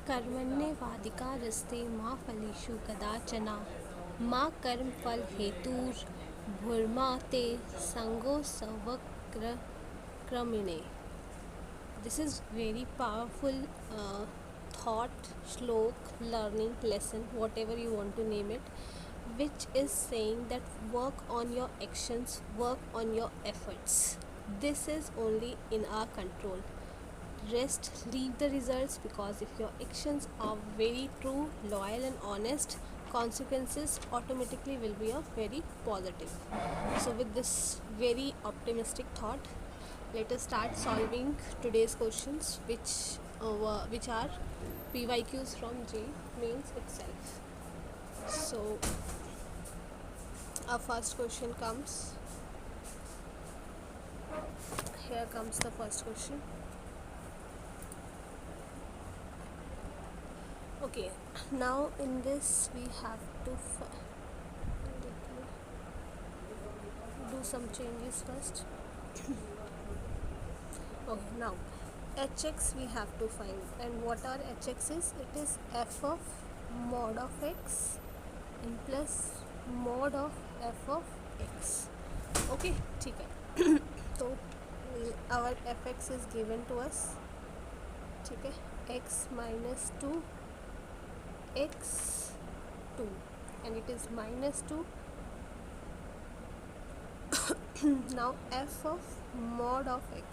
कर्मण्येवाधिकारस्ते मा फलेषु कदाचन मा कर्मफल हेतुर्भुर्मा ते संगोऽस्त्वकर्मणे. This is very powerful thought, shlok, learning, lesson, whatever you want to name it, which is saying that work on your actions, work on your efforts. This is only in our control. Rest, leave the results, because if your actions are very true, loyal and honest, consequences automatically will be a very positive. So with this very optimistic thought, let us start solving today's questions, which are PYQs from J Mains itself. So our first question comes. Here comes the first question. Okay, now in this we have to do some changes first. Okay, now hx we have to find, and what are hx is? It is f of mod of x and plus mod of f of x. Okay, ठीक है. तो our fx is given to us, ठीक है, x minus 2 x2 and it is minus 2. Now f of mod of x,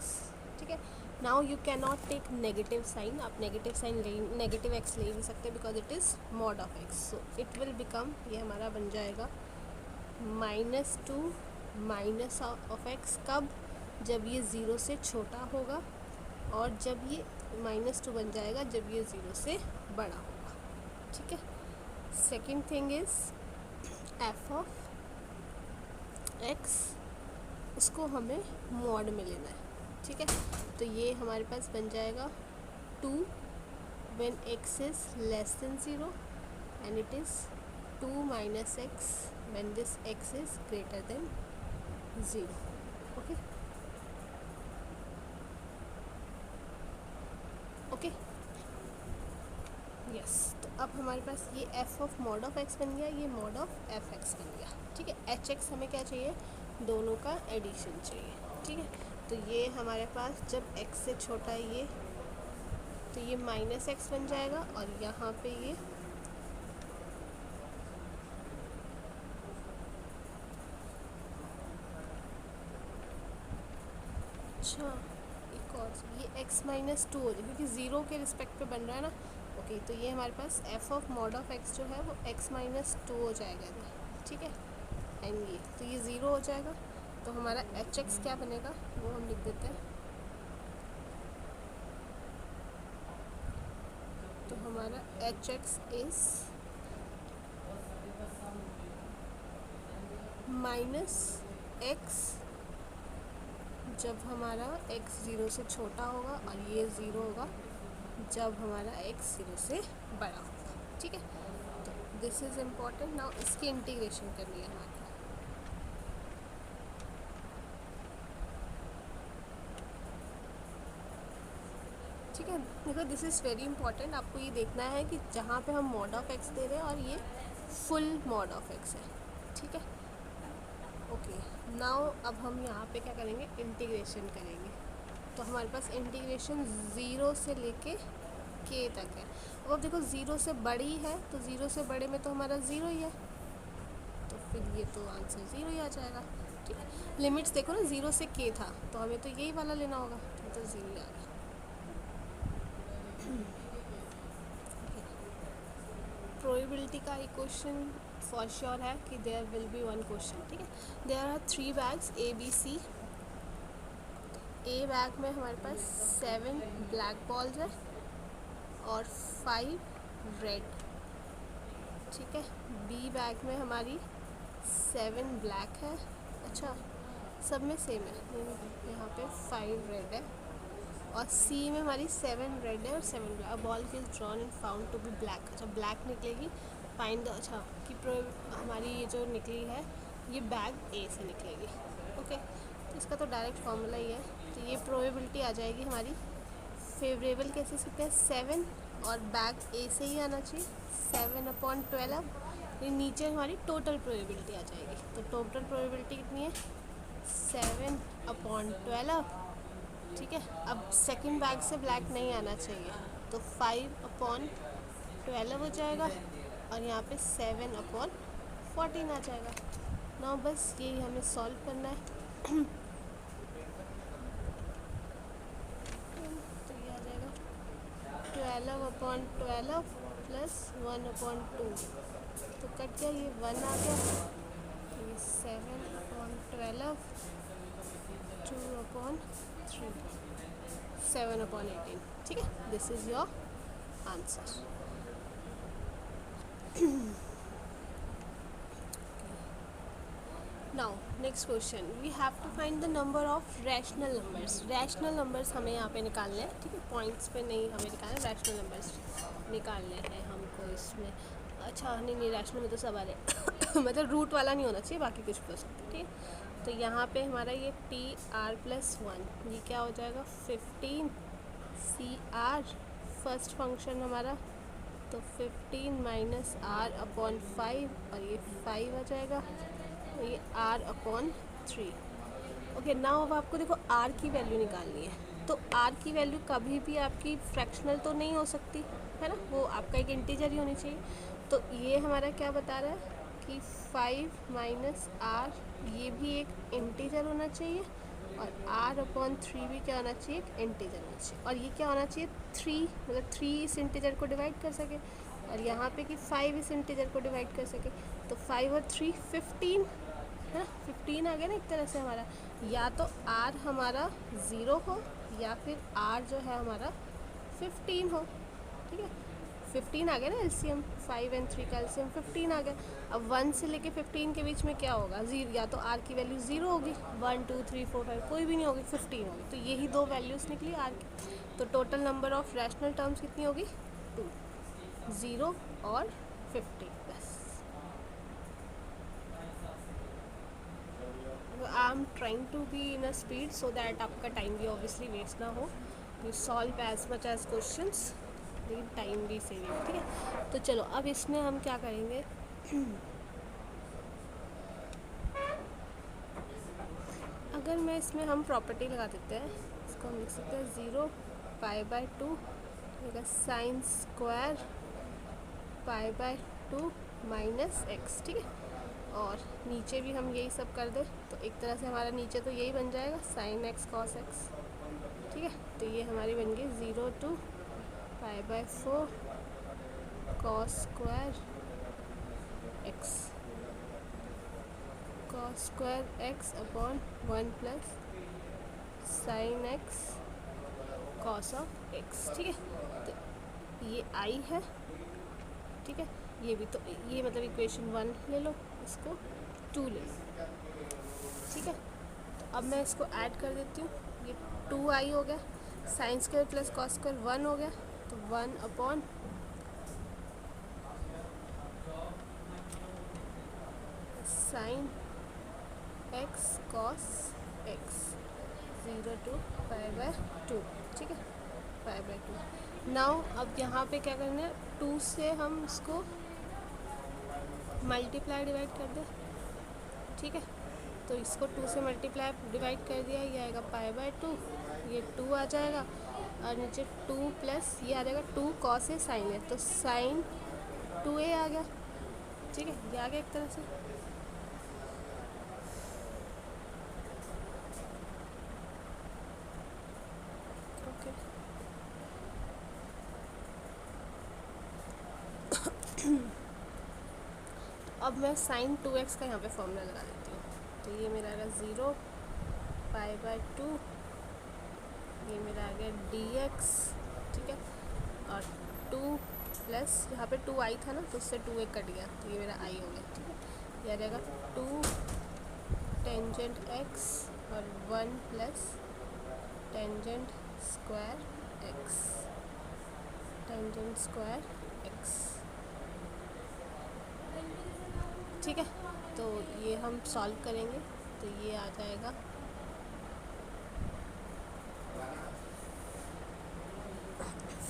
ठीक है. Now you cannot take negative sign. आप negative sign negative x ले नहीं सकते because it is mod of x. So it will become, ये हमारा बन जाएगा minus 2 minus of x. कब? जब ये 0 से छोटा होगा, और जब ये minus 2 बन जाएगा जब ये 0 से बड़ा होगा, ठीक है. Second thing is f of x, उसको हमें मॉड में लेना है, ठीक है. तो ये हमारे पास बन जाएगा 2 when x is less than 0 and it is 2 minus x when this x is greater than 0. Okay. Okay. Yes, तो अब हमारे पास ये f of mod of x बन गया, ये मॉड ऑफ एफ एक्स बन गया, ठीक है. एच एक्स हमें क्या चाहिए? दोनों का एडिशन चाहिए, ठीक है. तो ये हमारे पास जब x से छोटा है ये, तो ये माइनस एक्स बन जाएगा, और यहाँ पे ये अच्छा एक और ये x माइनस 2 हो जाए, क्योंकि ज़ीरो के रिस्पेक्ट पे बन रहा है ना. ओके, तो ये हमारे पास f of mod of x जो है वो x माइनस 2 हो जाएगा, ठीक है. एंड ये तो ये 0 हो जाएगा, तो हमारा एच एक्स क्या बनेगा वो हम लिख देते हैं. तो हमारा H x is minus x जब हमारा x 0 से छोटा होगा, और ये 0 होगा जब हमारा x 0 से बड़ा होगा, ठीक है. तो दिस इज़ इम्पॉर्टेंट. नाउ इसकी इंटीग्रेशन करनी है हमारे, ठीक है. देखो, दिस इज़ वेरी इंपॉर्टेंट. आपको ये देखना है कि जहाँ पे हम मॉड ऑफ x दे रहे हैं और ये फुल मॉड ऑफ x है, ठीक है. ओके, नाउ अब हम यहाँ पे क्या करेंगे? इंटीग्रेशन करेंगे. तो हमारे पास इंटीग्रेशन 0 से लेके k तक है. अब देखो 0 से बड़ी है, तो 0 से बड़े में तो हमारा 0 ही है, तो फिर ये तो आंसर 0 ही आ जाएगा, ठीक है. लिमिट्स देखो ना, 0 से k था, तो हमें तो यही वाला लेना होगा, तो 0 ही आ गया. प्रोबेबिलिटी का एक क्वेश्चन फॉर श्योर है कि there will be one question, ठीक है. There are 3 bags A B C. A bag में हमारे पास 7 ब्लैक बॉल्स है और 5 रेड, ठीक है. बी बैग में हमारी 7 ब्लैक है, अच्छा सब में सेम है, यहाँ पे 5 रेड है, और सी में हमारी 7 रेड है और 7 black. Ball is drawn and found to be black. अच्छा ब्लैक निकलेगी, फाइंड द, अच्छा कि हमारी ये जो निकली है ये बैग ए से निकलेगी. ओके, तो इसका तो डायरेक्ट फॉर्मूला ही है. तो ये प्रोबेबिलिटी आ जाएगी हमारी फेवरेबल कैसे सकते हैं 7 और बैक ए से ही आना चाहिए 7/12। ये नीचे हमारी टोटल प्रोबेबिलिटी आ जाएगी। तो टोटल प्रोबेबिलिटी कितनी है 7/12। ठीक है, अब सेकंड बैग से ब्लैक नहीं आना चाहिए तो 5/12 हो जाएगा और यहाँ पे 7/14 आ जाएगा। ना बस यही हमें सॉल्व करना है। तो ये आ जाएगा 12/12 प्लस 1/2। तो कट गया, ये 1 आ गया, ये 7/12 2/3 7/18। ठीक है, this is your answer. Now next question, we have to find the number of rational numbers. Rational numbers हमें यहाँ पे निकालने हैं। ठीक है, पॉइंट्स पे नहीं हमें निकालना, रैशनल नंबर्स निकालने हैं हमको इसमें। अच्छा नहीं रैशनल में तो सब आ रहे मतलब रूट वाला नहीं होना चाहिए, बाकी कुछ भी हो सकता है। ठीक है, तो यहाँ पे हमारा ये TR+1 ये क्या हो जाएगा 15 CR फर्स्ट फंक्शन हमारा, तो 15 -R/5 और ये 5 आ जाएगा, तो ये R/3। ओके, नाउ अब आपको देखो R की वैल्यू निकालनी है। तो R की वैल्यू कभी भी आपकी फ्रैक्शनल तो नहीं हो सकती है ना, वो आपका एक इंटीजर ही होनी चाहिए। तो ये हमारा क्या बता रहा है कि 5 -R ये भी एक इंटीजर होना चाहिए और R/3 भी क्या होना चाहिए, एक इंटीजर होना चाहिए। और ये क्या होना चाहिए 3, मतलब 3 इस इंटीजर को डिवाइड कर सके, और यहाँ पे कि 5 इस इंटीजर को डिवाइड कर सके। तो 5 और 3 15 है ना, 15 आ गया ना एक तरह से हमारा। या तो R हमारा 0 हो या फिर R जो है हमारा 15 हो। ठीक है, 15 आ गया ना एलसीएम, 5 और 3 का एलसीएम 15 आ गया। अब 1 से लेके 15 के बीच में क्या होगा, 0, या तो R की वैल्यू 0 होगी, 1 2 3 4 5 कोई भी नहीं होगी, 15 होगी। तो यही दो वैल्यूज़ निकली R की। तो total number of rational terms कितनी होगी 2, 0 और 15 बस। I am trying to be in a speed so that आपका टाइम भी ऑब्वियसली वेस्ट ना हो। You solve as much as questions, लेकिन टाइम भी सेव है। ठीक है, तो चलो अब इसमें हम क्या करेंगे अगर मैं इसमें हम प्रॉपर्टी लगा देते हैं, इसको हम लिख सकते हैं 0π/2 साइन स्क्वायर π/2 -x। ठीक है, और नीचे भी हम यही सब कर दें तो एक तरह से हमारा नीचे तो यही बन जाएगा sin x cos x। ठीक है, तो ये हमारी बन गई 0 to π/4 cos square x upon 1 plus sin x cos of x। ठीक है, तो ये I है। ठीक है, ये भी तो ये मतलब इक्वेशन 1 ले लो, इसको 2 ले लो। ठीक है, तो अब मैं इसको ऐड कर देती हूँ, ये 2i हो गया, sine square plus cos square 1 हो गया, तो 1 upon sine x cos x 0 to π/2। ठीक है, π/2। नाउ अब यहाँ पे क्या करना है, 2 से हम इसको मल्टीप्लाई डिवाइड कर दें। ठीक है, तो इसको 2 से मल्टीप्लाई डिवाइड कर दिया, ये आएगा π/2, ये 2 आ जाएगा और नीचे 2 प्लस ये आ जाएगा 2 cos है साइन है, तो साइन 2a आ गया। ठीक है, ये आ गया एक तरह से। ओके, अब मैं साइन 2x का यहाँ पे फॉर्मूला लगा देती हूँ। तो ये मेरा आएगा 0π/2, ये मेरा आ गया dx। ठीक है, और 2 प्लस यहाँ पे 2i था ना, तो उससे 2a कट गया, तो ये मेरा i हो गया। ठीक है, ये आ जाएगा 2 टेंजेंट x और 1 plus tangent square x, tangent square x। ठीक है, तो ये हम सॉल्व करेंगे, तो ये आ जाएगा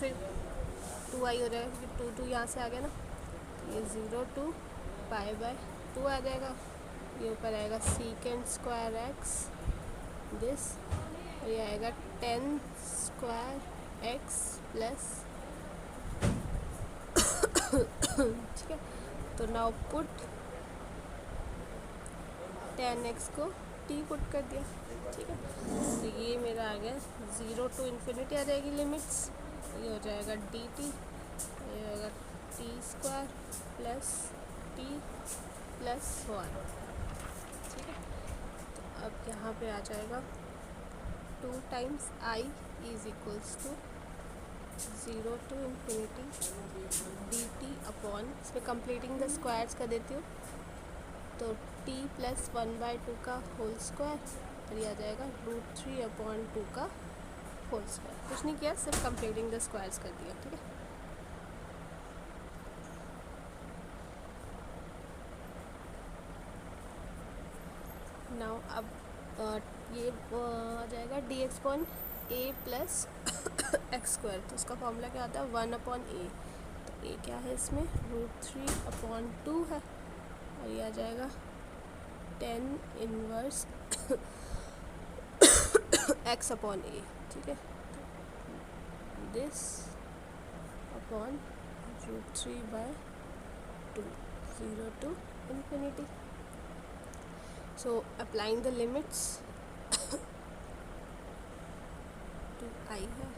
फिर 2i हो जाएगा क्योंकि 2 यहाँ से आ गया ना, ये 0 to π/2 आ जाएगा। ये ऊपर आएगा secant स्क्वायर x दिस, और ये आएगा 10 स्क्वायर x प्लस ठीक है। तो नाउ पुट 10x को t पुट कर दिया, ठीक है। तो ये मेरा आ गया 0 to इन्फिनिटी आ जाएगी लिमिट्स, ये हो जाएगा dt, ये होगा t square plus t plus 1, ठीक है। तो अब यहाँ पे आ जाएगा 2 times I is equals to 0 to infinity dt upon, इसमें कंप्लीटिंग द स्क्वायर्स कर देती हूँ, तो t प्लस 1/2 का होल स्क्वायर, और ये आ जाएगा √3/2 का होल स्क्वायर। कुछ नहीं किया, सिर्फ कंप्लीटिंग द स्क्वायर्स कर दिया, ठीक है। नाउ अब ये आ जाएगा dx upon a plus x square, तो उसका फॉर्मूला क्या आता है 1/a, तो a क्या है इसमें √3/2 है, और ये आ जाएगा 10 इनवर्स x अपॉन a, ठीक है। This upon √3/2 0 to infinity. So applying the limits to i है,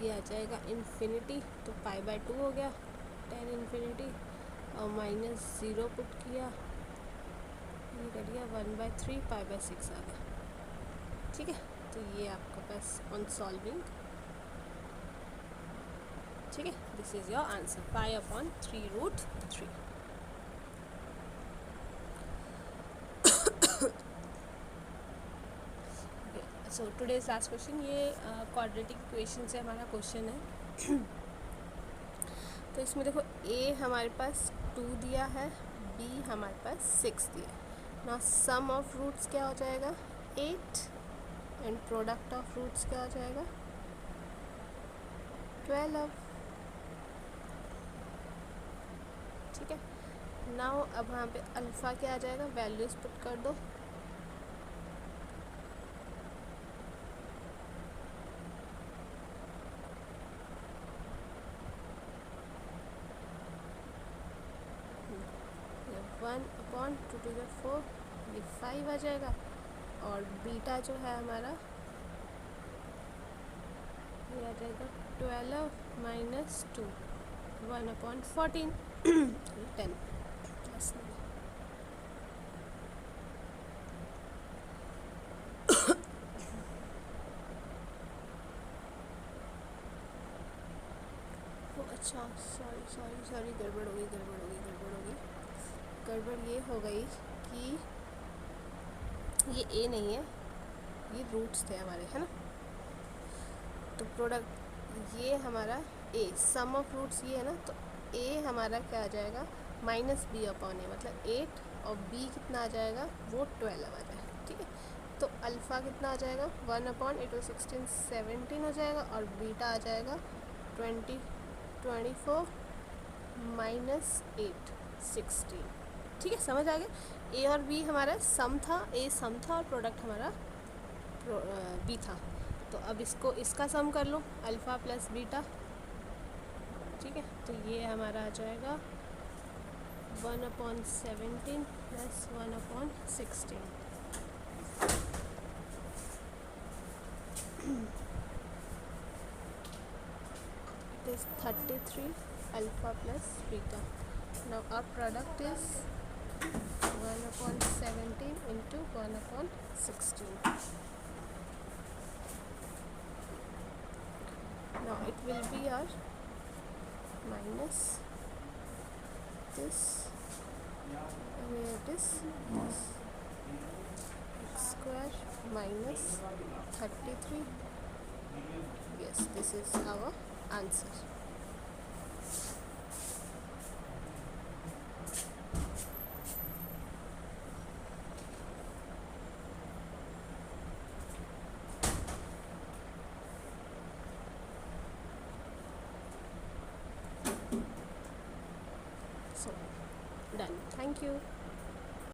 ये आ जाएगा इन्फिनिटी, तो π/2 हो गया, 10 इन्फिनिटी और -0 पुट किया, ये कर दिया 1/3 π/6 आ गया, ठीक है। तो ये आपका पास ऑन सॉल्विंग, ठीक है, this is your answer π/3√3। So today's last question, ये क्वाड्रेटिक इक्वेशन से हमारा क्वेश्चन है। तो इसमें देखो a हमारे पास 2 दिया है, b हमारे पास 6 दिया है। ना सम ऑफ रूट्स क्या हो जाएगा 8, एंड प्रोडक्ट ऑफ रूट्स क्या हो जाएगा 12, ठीक है। नाउ अब यहाँ पे अल्फ़ा क्या आ जाएगा, वैल्यूज पुट कर दो, ये 1/2⁴, ये 5 आ जाएगा, और बीटा जो है हमारा ये आ जाएगा 12 - 2 1/14 10 प्लस 9। अच्छा सॉरी गड़बड़ हो गई। गड़बड़ ये हो गई कि ये a नहीं है, ये रूट्स थे हमारे, है ना। तो प्रोडक्ट ये हमारा a, सम ऑफ रूट्स ये है ना, तो a हमारा क्या आ जाएगा -b/a, मतलब 8, और b कितना आ जाएगा वो 12 आ जाएगा, ठीक है। तो अल्फ़ा कितना आ जाएगा 1/8 = 16 17 हो जाएगा, और बीटा आ जाएगा 24 -8 16, ठीक है। समझ आ गया। a और b हमारा सम था, a सम था और प्रोडक्ट हमारा b था। तो अब इसका सम कर लो, अल्फ़ा प्लस बीटा, ठीक है। तो ये हमारा आ जाएगा 1/17 plus 1/16, it is 33 alpha plus beta. Now our product is 1/17 into 1/16. Now it will be our minus this, where it is this x square minus 33. Yes, this is our answer. Done, thank you.